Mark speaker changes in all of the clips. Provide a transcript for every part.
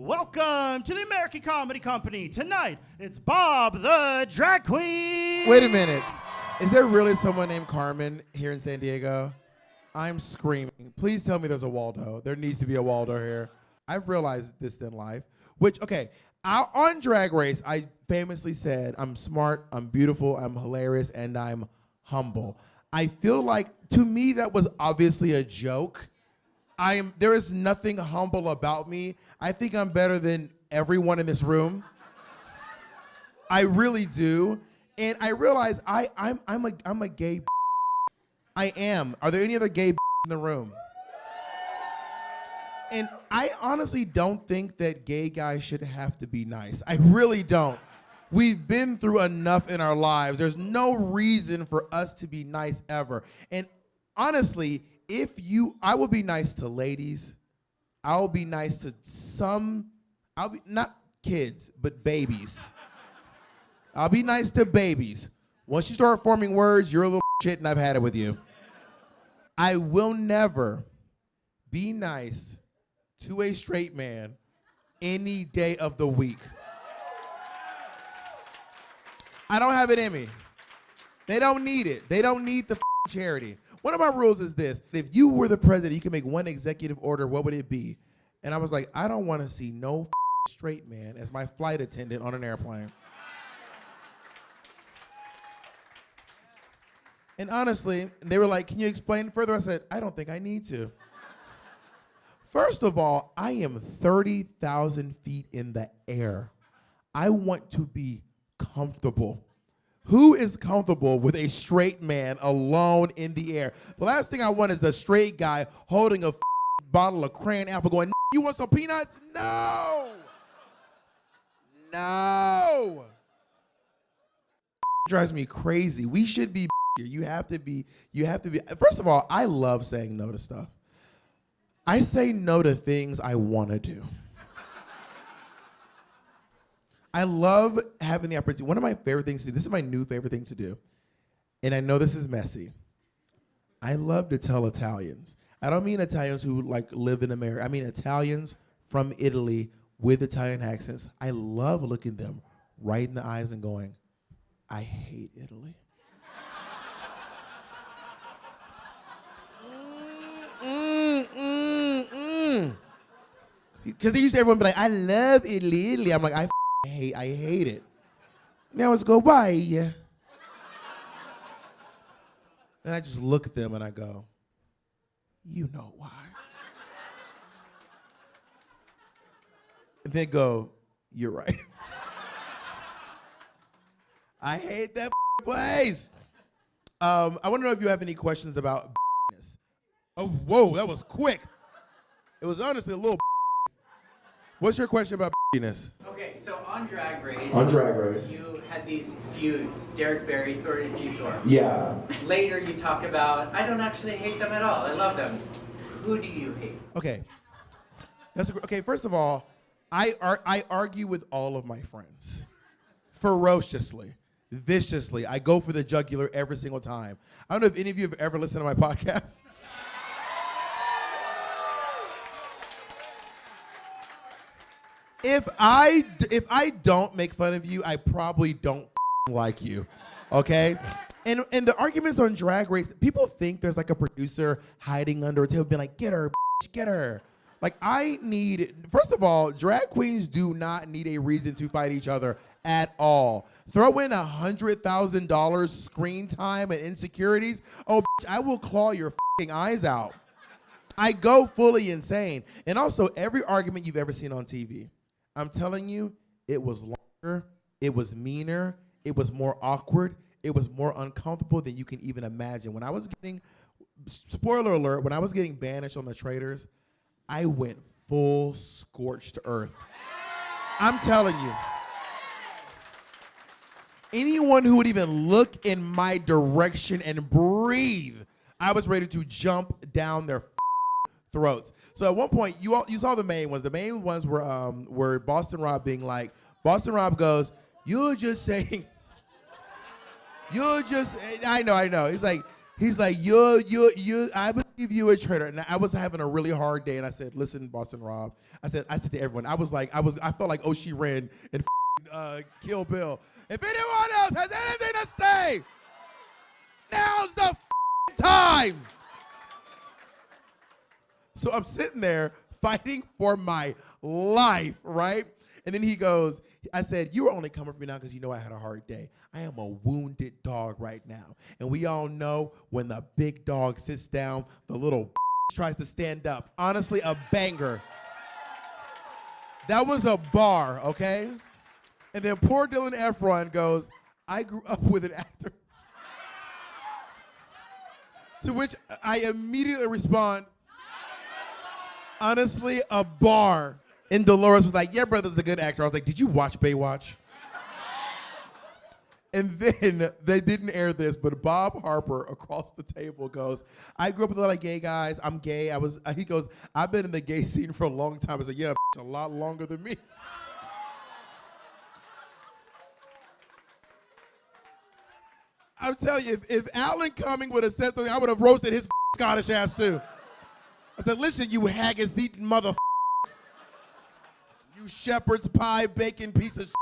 Speaker 1: Welcome to the American Comedy Company. Tonight, it's Bob the Drag Queen.
Speaker 2: Wait a minute. Is there really someone named Carmen here in San Diego? I'm screaming. Please tell me there's a Waldo. There needs to be a Waldo here. I've realized this in life. On Drag Race, I famously said, I'm smart, I'm beautiful, I'm hilarious, and I'm humble. I feel like, to me, that was obviously a joke. There is nothing humble about me. I think I'm better than everyone in this room. I really do. And I realize I'm a gay. I am. Are there any other gay in the room? And I honestly don't think that gay guys should have to be nice. I really don't. We've been through enough in our lives. There's no reason for us to be nice ever. And honestly, I will be nice to ladies. I'll be nice to not kids, but babies. I'll be nice to babies. Once you start forming words, you're a little shit and I've had it with you. I will never be nice to a straight man any day of the week. I don't have it in me. They don't need it. They don't need the charity. One of my rules is this: if you were the president, you could make one executive order, what would it be? And I was like, I don't want to see no straight man as my flight attendant on an airplane. And honestly, they were like, can you explain further? I said, I don't think I need to. First of all, I am 30,000 feet in the air. I want to be comfortable. Who is comfortable with a straight man alone in the air? The last thing I want is a straight guy holding a bottle of crayon apple going, you want some peanuts? No! No! Drives me crazy. We should be here. You have to be. First of all, I love saying no to stuff. I say no to things I want to do. I love having the opportunity. One of my favorite things to do, this is my new favorite thing to do, and I know this is messy. I love to tell Italians. I don't mean Italians who live in America. I mean Italians from Italy with Italian accents. I love looking them right in the eyes and going, I hate Italy. Because they used to everyone be like, I love Italy. I'm like, I hate it. Now let's go, why? And I just look at them and I go, you know why. And they go, you're right. I hate that place. I want to know if you have any questions about this. Oh, whoa, that was quick. It was honestly a little. What's your question about this?
Speaker 3: Okay, so on Drag Race.
Speaker 2: You
Speaker 3: had these feuds, Derek Barry, Thor and G-Thor.
Speaker 2: Yeah.
Speaker 3: Later you talk about, I don't actually hate them at all. I love them. Who do you hate?
Speaker 2: Okay. Okay, first of all, I argue with all of my friends. Ferociously, viciously. I go for the jugular every single time. I don't know if any of you have ever listened to my podcast. If I don't make fun of you, I probably don't like you, okay? And the arguments on Drag Race, people think there's like a producer hiding under a table being like, get her, get her. Like first of all, drag queens do not need a reason to fight each other at all. Throw in $100,000 screen time and insecurities. Oh, I will claw your eyes out. I go fully insane. And also, every argument you've ever seen on TV, I'm telling you, it was longer, it was meaner, it was more awkward, it was more uncomfortable than you can even imagine. When I was getting, spoiler alert, when I was getting banished on the Traitors, I went full scorched earth. I'm telling you. Anyone who would even look in my direction and breathe, I was ready to jump down their throats. So at one point, you saw the main ones. The main ones were Boston Rob being like, Boston Rob goes, you're just saying, I know. He's like, I was give you a traitor. And I was having a really hard day, and I said, listen, Boston Rob. I said to everyone, I felt like Oshi Ren and Kill Bill. If anyone else has anything to say, now's the time. So I'm sitting there fighting for my life, right? And then he goes, I said, you are only coming for me now because you know I had a hard day. I am a wounded dog right now. And we all know when the big dog sits down, the little tries to stand up. Honestly, a banger. That was a bar, okay? And then poor Dylan Efron goes, I grew up with an actor. To which I immediately respond, honestly, a bar. And Dolores was like, yeah, brother's a good actor. I was like, did you watch Baywatch? And then they didn't air this, but Bob Harper across the table goes, I grew up with a lot of gay guys. I'm gay. He goes, I've been in the gay scene for a long time. I was like, yeah, a lot longer than me. I'm telling you, if Alan Cumming would have said something, I would have roasted his Scottish ass too. I said, listen, you haggis-eating mother. You shepherd's pie bacon piece of shit.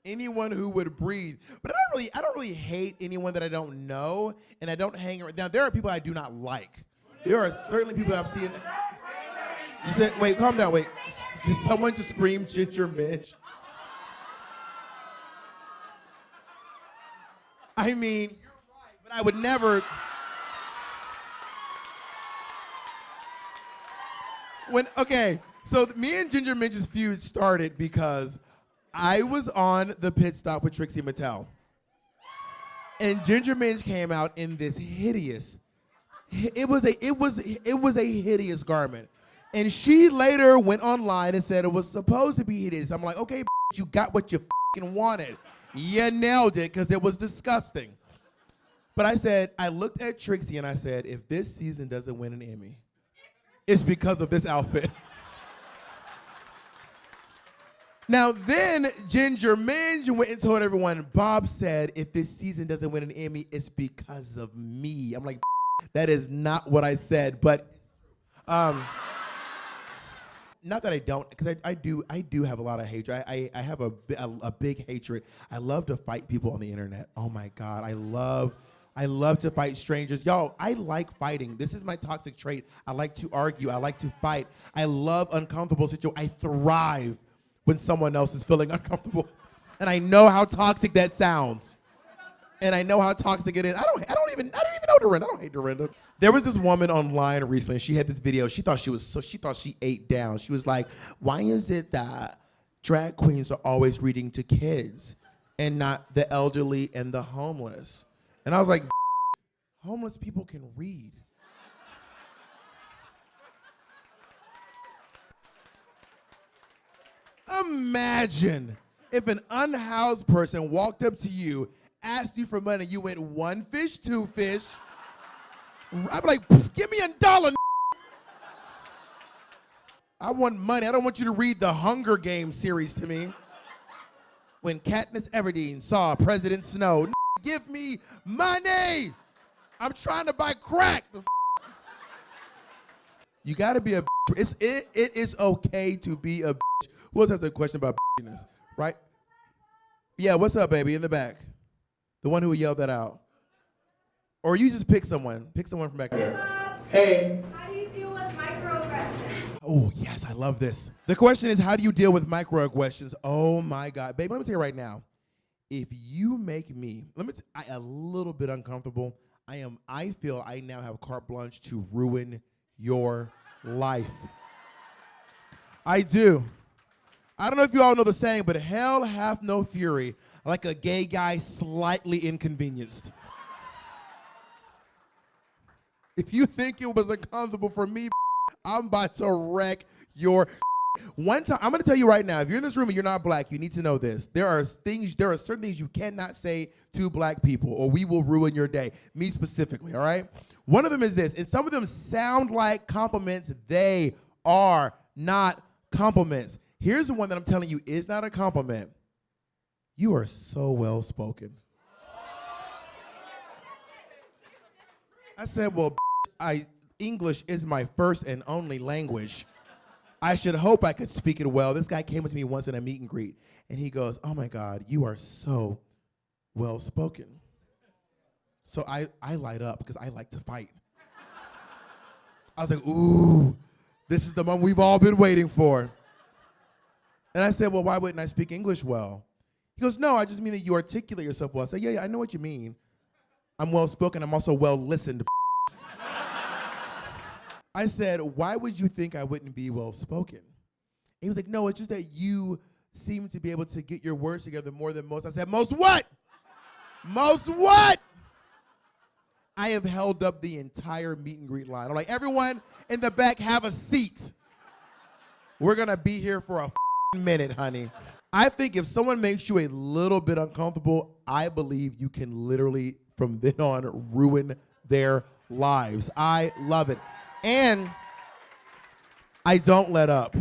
Speaker 2: Anyone who would breathe. But I don't really hate anyone that I don't know, and I don't hang around. Now, there are people I do not like. There are certainly people that I've seen. You said, wait, calm down, wait. Did someone just scream Ginger Minj? I mean, you're right, but I would never. Okay, so me and Ginger Minj's feud started because I was on the pit stop with Trixie Mattel. And Ginger Minj came out in this hideous, it was a hideous garment. And she later went online and said it was supposed to be hideous. I'm like, okay, you got what you fucking wanted. You nailed it, because it was disgusting. But I looked at Trixie and I said, if this season doesn't win an Emmy, it's because of this outfit. Now then, Ginger Minj went and told everyone, Bob said, if this season doesn't win an Emmy, it's because of me. I'm like, that is not what I said, but not that I don't, because I do have a lot of hatred. I have a big hatred. I love to fight people on the internet. Oh my God, I love to fight strangers. Y'all, I like fighting. This is my toxic trait. I like to argue. I like to fight. I love uncomfortable situations. I thrive when someone else is feeling uncomfortable. And I know how toxic that sounds. And I know how toxic it is. I don't even know Dorinda. I don't hate Dorinda. There was this woman online recently, and she had this video. She thought she ate down. She was like, why is it that drag queens are always reading to kids and not the elderly and the homeless? And I was like, homeless people can read. Imagine if an unhoused person walked up to you, asked you for money, you went 1 fish, 2 fish. I'd be like, give me $1. I want money. I don't want you to read the Hunger Games series to me. When Katniss Everdeen saw President Snow, give me money. I'm trying to buy crack. You gotta be a bitch. It is okay to be a bitch. Who else has a question about bitchiness, right? Yeah, what's up, baby, in the back? The one who yelled that out. Or you just pick someone. Pick someone from back there. Hey.
Speaker 4: How do you deal with microaggressions?
Speaker 2: Oh, yes, I love this. The question is, how do you deal with microaggressions? Oh, my God. Baby, let me tell you right now. If you make me, a little bit uncomfortable, I feel I now have carte blanche to ruin your life. I do. I don't know if you all know the saying, but hell hath no fury like a gay guy slightly inconvenienced. If you think it was uncomfortable for me, I'm about to wreck your. One time, I'm gonna tell you right now, if you're in this room and you're not black, you need to know this. There are certain things you cannot say to black people, or we will ruin your day. Me specifically, all right? One of them is this, and some of them sound like compliments. They are not compliments. Here's the one that I'm telling you is not a compliment. You are so well spoken. I said, well, English is my first and only language. I should hope I could speak it well. This guy came up to me once in a meet and greet, and he goes, "Oh my God, you are so well spoken." So I light up because I like to fight. I was like, ooh, this is the moment we've all been waiting for. And I said, well, why wouldn't I speak English well? He goes, no, I just mean that you articulate yourself well. I said, yeah, I know what you mean. I'm well spoken, I'm also well listened. I said, why would you think I wouldn't be well spoken? He was like, no, it's just that you seem to be able to get your words together more than most. I said, most what? Most what? I have held up the entire meet and greet line. I'm like, everyone in the back, have a seat. We're gonna be here for a minute, honey. I think if someone makes you a little bit uncomfortable, I believe you can literally, from then on, ruin their lives. I love it. And I don't let up.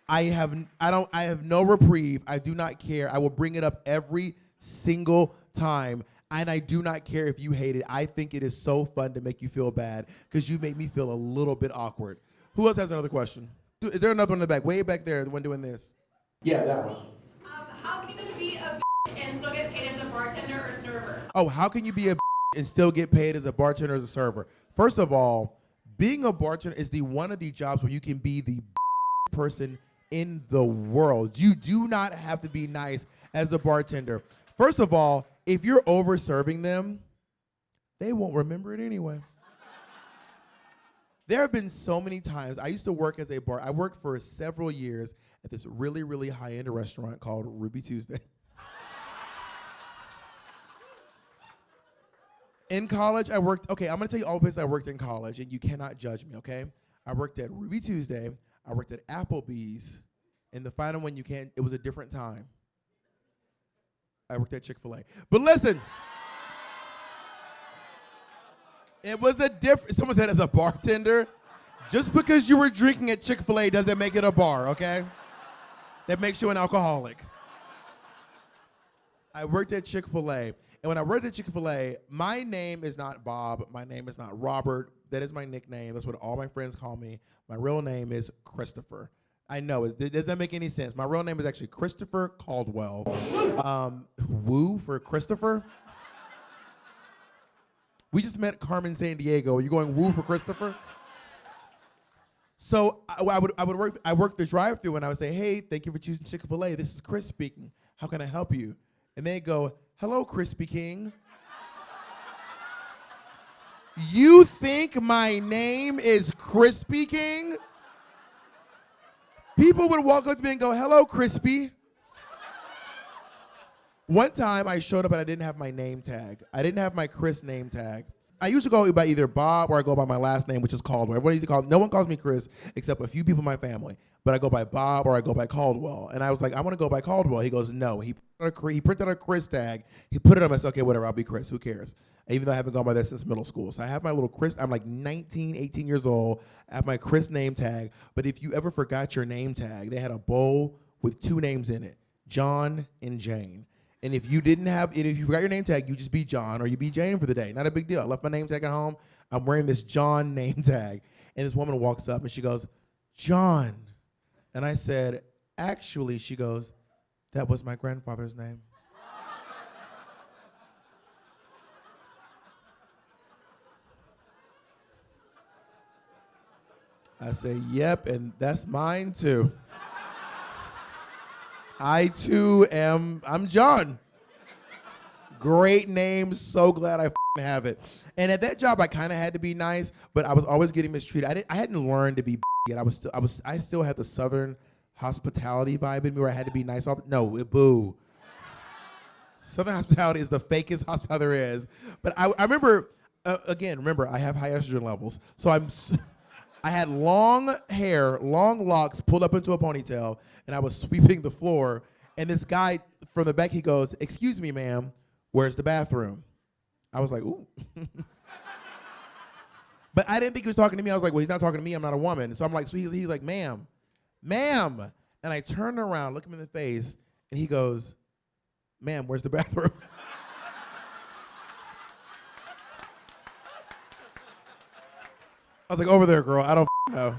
Speaker 2: I have no reprieve. I do not care. I will bring it up every single time. And I do not care if you hate it. I think it is so fun to make you feel bad because you make me feel a little bit awkward. Who else has another question? Is there another one in the back? Way back there, the one doing this. Yeah, that one.
Speaker 4: How can you be a and still get paid as a bartender or server?
Speaker 2: Oh, how can you be a and still get paid as a bartender or as a server? First of all, being a bartender is one of the jobs where you can be the person in the world. You do not have to be nice as a bartender. First of all, if you're over serving them, they won't remember it anyway. There have been so many times, I used to work as a bar. I worked for several years at this really, really high-end restaurant called Ruby Tuesday. In college, I worked, okay, I'm gonna tell you all the places I worked in college, and you cannot judge me, okay? I worked at Ruby Tuesday, I worked at Applebee's, and the final one it was a different time. I worked at Chick-fil-A. But listen, it was a different, someone said as a bartender, just because you were drinking at Chick-fil-A doesn't make it a bar, okay? That makes you an alcoholic. I worked at Chick-fil-A, and when I worked at Chick-fil-A, my name is not Bob, my name is not Robert, that is my nickname, that's what all my friends call me. My real name is Christopher. I know, it doesn't make any sense. My real name is actually Christopher Caldwell. Woo for Christopher? We just met Carmen Sandiego. Are you going woo for Christopher? So I worked the drive-thru and I would say, hey, thank you for choosing Chick-fil-A. This is Chris speaking. How can I help you? And they go, hello, Crispy King. You think my name is Crispy King? People would walk up to me and go, hello, Crispy. One time I showed up and I didn't have my name tag. I didn't have my Chris name tag. I usually go by either Bob or I go by my last name, which is Caldwell. No one calls me Chris except a few people in my family. But I go by Bob or I go by Caldwell. And I was like, I want to go by Caldwell. He goes, no. He printed out a Chris tag. He put it on. I said, okay, whatever, I'll be Chris. Who cares? Even though I haven't gone by that since middle school. So I have my little Chris. I'm like 19, 18 years old. I have my Chris name tag. But if you ever forgot your name tag, they had a bowl with 2 names in it, John and Jane. And if you forgot your name tag, you just be John or you be Jane for the day. Not a big deal. I left my name tag at home. I'm wearing this John name tag. And this woman walks up and she goes, John. And I said, actually, she goes, that was my grandfather's name. I say, yep, and that's mine too. I too I'm John. Great name, so glad I have it. And at that job, I kind of had to be nice, but I was always getting mistreated. I hadn't learned to be yet. I still had the Southern hospitality vibe in me where I had to be nice. Boo. Southern hospitality is the fakest hospitality there is. But I remember, remember, I have high estrogen levels, so I had long hair, long locks pulled up into a ponytail, and I was sweeping the floor, and this guy from the back, he goes, excuse me, ma'am, where's the bathroom? I was like, ooh. But I didn't think he was talking to me. I was like, well, he's not talking to me. I'm not a woman. So I'm like, so he's like, ma'am. And I turned around, look him in the face, and he goes, ma'am, where's the bathroom? I was like, over there, girl. I don't know.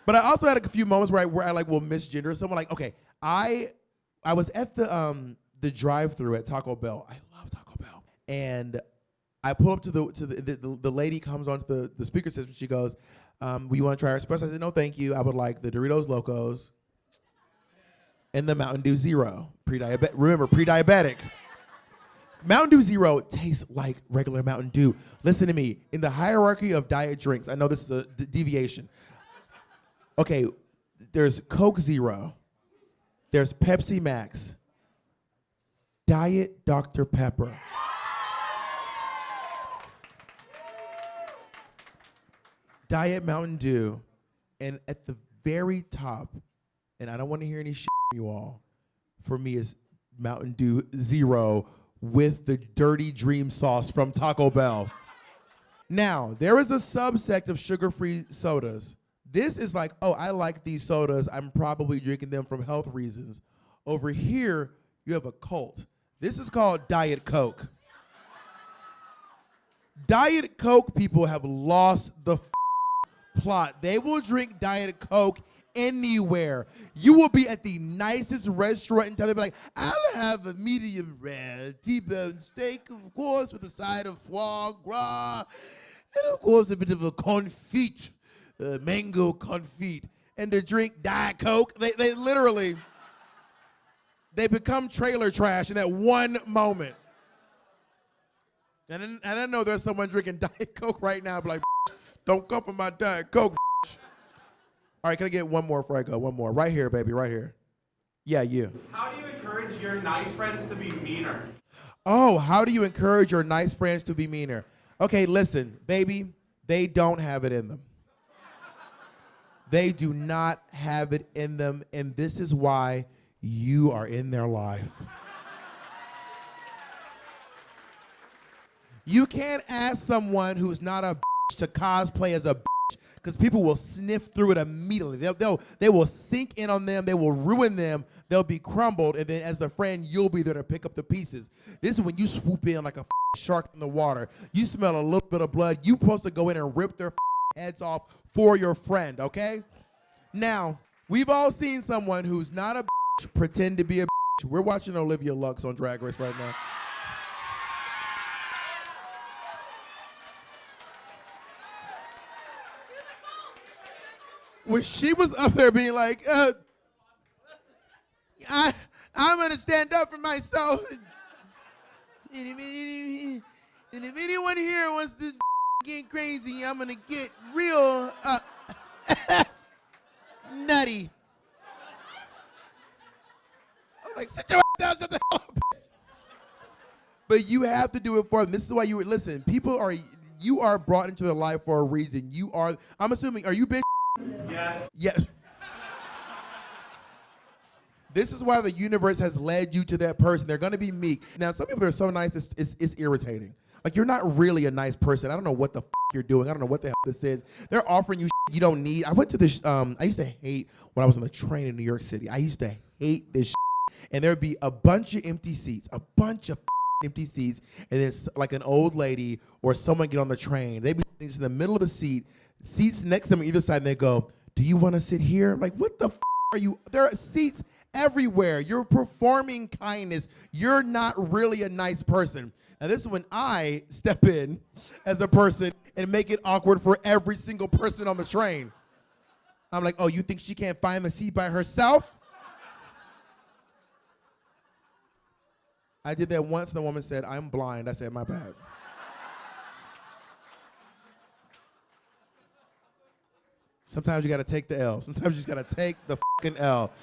Speaker 2: But I also had a few moments where I like will misgender someone. Like, okay, I was at the drive-thru at Taco Bell. I love Taco Bell. And I pull up to the lady comes onto the speaker system. She goes, "You want to try our special?" I said, "No, thank you. I would like the Doritos Locos and the Mountain Dew Zero. Remember, pre-diabetic." Mountain Dew Zero tastes like regular Mountain Dew. Listen to me. In the hierarchy of diet drinks, I know this is a deviation. Okay, there's Coke Zero. There's Pepsi Max. Diet Dr. Pepper. Diet Mountain Dew. And at the very top, and I don't want to hear any shit from you all, for me is Mountain Dew Zero with the dirty dream sauce from Taco Bell. Now, there is a subsect of sugar-free sodas. This is like, oh, I like these sodas. I'm probably drinking them from health reasons. Over here, you have a cult. This is called Diet Coke. Diet Coke people have lost the plot. They will drink Diet Coke anywhere. You will be at the nicest restaurant in town. They'll be like, "I'll have a medium rare T-bone steak, of course, with a side of foie gras, and of course a bit of a confit, mango confit." And to drink Diet Coke, they literally, they become trailer trash in that one moment. And I know there's someone drinking Diet Coke right now, like, "Don't come for my Diet Coke." All right, can I get one more before I go? One more. Right here, baby, right here. Yeah, you.
Speaker 5: How do you encourage your nice friends to be meaner?
Speaker 2: Oh, how do you encourage your nice friends to be meaner? Okay, listen, baby, they don't have it in them. They do not have it in them, and this is why you are in their life. You can't ask someone who's not a bitch to cosplay as a bitch, because people will sniff through it immediately. They will sink in on them. They will ruin them. They'll be crumbled, and then as the friend, you'll be there to pick up the pieces. This is when you swoop in like a shark in the water. You smell a little bit of blood. You're supposed to go in and rip their heads off for your friend, okay? Now, we've all seen someone who's not a bitch pretend to be a bitch. We're watching Olivia Lux on Drag Race right now. When she was up there being like, I'm going to stand up for myself. And if anyone here wants to get crazy, I'm going to get real nutty. I'm like, sit your ass down, shut the hell up, bitch. But you have to do it for them. This is why listen, you are brought into their life for a reason. I'm assuming, are you bitch?
Speaker 5: Yes.
Speaker 2: Yes. This is why the universe has led you to that person. They're going to be meek. Now, some people are so nice, it's irritating. Like, you're not really a nice person. I don't know what the you're doing. I don't know what the hell this is. They're offering you you don't need. I went to this, I used to hate when I was on the train in New York City. I used to hate this and there'd be a bunch of empty seats, empty seats, and then like an old lady or someone get on the train. They'd be in the middle of the seats next to them on either side, and they go, "Do you want to sit here?" Like, what the are you? There are seats everywhere. You're performing kindness. You're not really a nice person. And this is when I step in as a person and make it awkward for every single person on the train. I'm like, "Oh, you think she can't find the seat by herself?" I did that once, and the woman said, "I'm blind." I said, "My bad." Sometimes you gotta take the L. Sometimes you just gotta take the fucking L.